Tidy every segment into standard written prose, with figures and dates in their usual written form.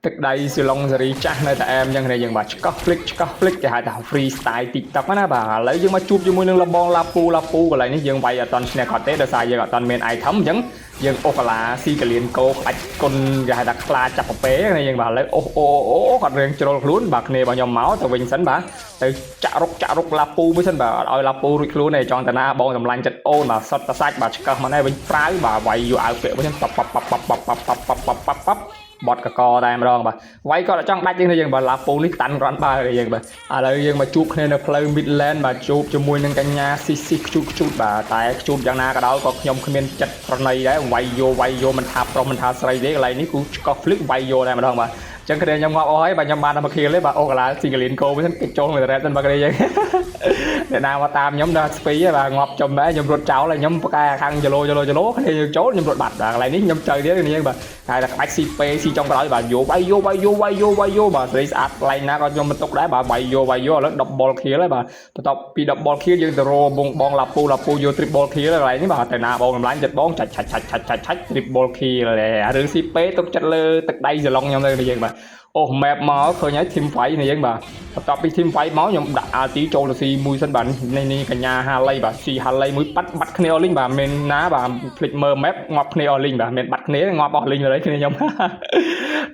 ទឹកដៃស៊ីឡុងសេរីចាស់នៅតែអែមអញ្ចឹងគ្នាយើងបាទឆ្កោះ flick គេហៅថា free style TikTok ណាបាទឥឡូវយើងមកជួបជាមួយនឹងលបងឡាពូកន្លែងនេះយើងវាយអត់តន់ឈ្នះគាត់ទេដោយសារយើងអត់តន់មាន item អញ្ចឹងយើងអូកាឡាស៊ីកលៀនកោក្បាច់គុណគេហៅថាខ្លាចាប់ប្រពេគ្នាយើងបាទឥឡូវអូគាត់រៀងជ្រុលខ្លួនបាទគ្នារបស់ខ្ញុំមកទៅវិញសិនបាទទៅចាក់រុកឡាពូមួយសិនបាទអត់ឲ្យឡាពូរួចខ្លួនទេចង់តាណាបងសម្លាញ់ចិត្តអូនបាទសុតតសាច់បាទឆ្កោះមកនេះវិញប្រាវបាទវាយយកអាវពាក់មួយសិនប៉ប៉បបត់កកតែម្ដងបាទវាយគាត់ចង់ដាច់យើងបាទឡាពូនេះតាន់គ្រាន់បើយើងបាទឥឡូវយើងមកជួបគ្នានៅផ្លូវ Midland បាទជួបជាមួយនឹងកញ្ញាស៊ីខ្ជូតបាទតែខ្ជូតយ៉ាងណាក៏ដោយក៏ខ្ញុំគ្មានចិត្តប្រណីដែរវាយយកមិនថាប្រុសមិនថាស្រីទេកន្លែងនេះគូឆ្កោះ flick វាយយកតែម្ដងបាទចឹងគ្នាខ្ញុំងាប់អស់ហើយបាទខ្ញុំបានតែមកខៀលទេបាទអូកាឡាស៊ីកាលៀនកោវិញគេចូលមួយរ៉េតសិនបាទគ្នាយើងអ្នកណាមកតាមខ្ញុំដល់ស្ពីបាទងាប់ចំដែរខ្ញុំរត់ចោលហើយខ្ញុំប្រកែខាងចលោគ្នាយើងចូលខ្ញុំរត់បាត់បាទកន្លែងនេះខ្ញុំទៅទៀតគ្នាយើងបាទតែក្បាច់ស៊ីពេស៊ីចុងក្រោយបាទយកវាយយកបាទស្រីស្អាតកន្លែងណាក៏ខ្ញុំមិនຕົកដែរបាទវាយយកឥឡូវ double kill ហើយបាទបន្ទាប់ពី double kill យើងទៅរបងឡាពូយក triple kill កន្លែងនេះបាទតែណាបងកម្លាំងចិត្តបងឆាច់ triple kill រឿងស៊ីពេទុកចិត្តលើទឹកដៃសឡុងខ្ញុំទៅយើងបាទអូ map មកឃើញហើយ team fight នេះយើងបាទបន្ទាប់ពី team fight មកខ្ញុំដាក់ RT ចូលទៅស៊ីមួយសិនបាទនេះកញ្ញាហាឡៃបាទស៊ីហាឡៃមួយបាត់គ្នាអស់លីងបាទមិនណាបាទភ្លេចមើល map ងាប់គ្នាអស់លីងបាទមិនបាត់គ្នាងាប់អស់លីងទៅគ្នាខ្ញុំ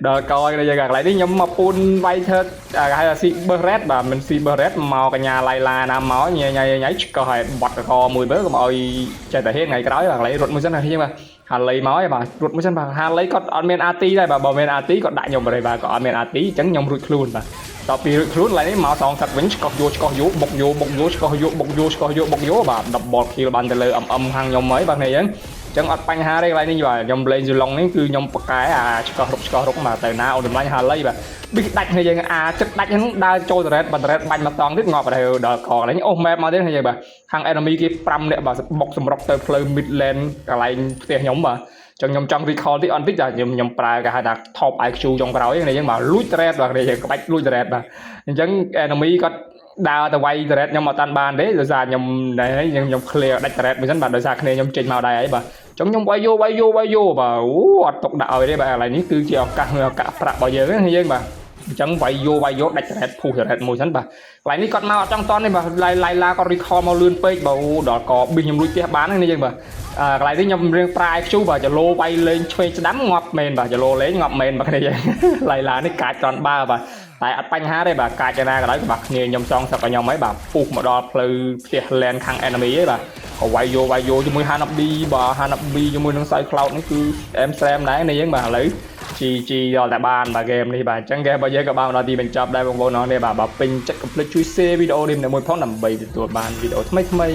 ដល់កយគ្នាយើងកន្លែងនេះខ្ញុំមកពូនវាយធ្វើគេហៅថាស៊ី burret បាទមិនស៊ី burret មកកញ្ញាឡៃឡាណាមកញ៉ៃឆ្កោះឲ្យបាត់កកមួយមើលកុំឲ្យចេះតែហ៊ានថ្ងៃក្រោយបាទកន្លែងរត់មួយសិនណាខ្ញុំបាទហាឡៃមកហើយបាទរត់មួយសិនបាទហាឡៃគាត់អត់មាន RT ដែរបាទបើមាន RT គាត់ដាក់ខ្ញុំបរិយបាទគាត់អត់មាន RT អញ្ចឹងខ្ញុំរួចខ្លួនបាទតទៅពីរួចខ្លួនឡើយនេះមកសងសឹកវិញឆ្កោះយកបុកយកឆ្កោះយកបាទ double kill បានទៅលើខាងខ្ញុំហើយបាទនេះអញ្ចឹងអត់បញ្ហាទេកន្លែងនេះបាទខ្ញុំលេងស៊ូឡុងនេះគឺខ្ញុំប្រកែអាឆ្កោះរុកមកទៅណាអូនតម្លាញហាឡៃបាទប៊ីដាច់គ្នាយើងចិត្តដាច់ហ្នឹងដើរចូលទៅរ៉េតបាញ់មកតង់ទៀតងាប់ទៅដល់កកន្លែងអូ map មកទៀតគ្នាយើងបាទខាង enemy គេ5នាក់បាទបុកសម្រុកទៅផ្លូវ Midland កន្លែងផ្ទះខ្ញុំបាទចឹងខ្ញុំចង់ recall តិចអត់តិចតែខ្ញុំប្រើគេហៅថា top IQ ចុងក្រោយនេះយើងបាទលួច thread បាទនេះយើងក្បាច់លួច thread បាទអញ្ចឹង enemy គាត់ដើរទៅវាយ thread ខ្ញុំអត់តាន់បានទេដោយសារខ្ញុំខ្ញុំ clear ដាច់ thread មួយសិនបាទដោយសារគ្នាខ្ញុំចេញមកដែរហើយបាទចឹងខ្ញុំវាយយកបាទអូអត់ຕົកដាក់ឲ្យទេបាទកន្លែងនេះគឺជាឱកាសប្រាក់របស់យើងណាយើងបាទអញ្ចឹងវាយយកដាច់ thread ពុះ thread មួយសិនបាទកន្លែងនេះគាត់មកអត់ចង់តន់ទេបាទឡៃឡាគាត់ recall មកលឿនពេកបាទអូដល់កប៊ីខ្ញុំលួចផ្ទះបាននេះយើងបាទកន្លែងនេះខ្ញុំរៀងប្រាយខ្ជូបាទចលោវាយលេងឆ្វេងស្ដាំងាប់មែនបាទចលោលេងងាប់មែនបាទគ្នាយើងឡៃឡានេះកាចត្រន់បើបាទតែអត់បញ្ហាទេបាទកាចយ៉ាងណាក៏ដោយបាទគ្នាខ្ញុំសងសឹកឲ្យខ្ញុំហើយបាទពុះមកដល់ផ្លូវផ្ទះ land ខាង enemy ឯងបាទក៏វាយយកជាមួយ Hanabi បាទ Hanabi ជាមួយនឹង Side Cloud នេះគឺអែមស្រែមដែរនេះយើងបាទឥឡូវជីដល់តែបានបាទ game នេះបាទអញ្ចឹង game របស់យើងក៏បានដល់ទីបញ្ចប់ដែរបងប្អូនអរនេះបាទបើពេញចិត្តកុំភ្លេចជួយ share វីដេអូនេះមួយផងដើម្បីទទួលបានវីដេអូថ្មី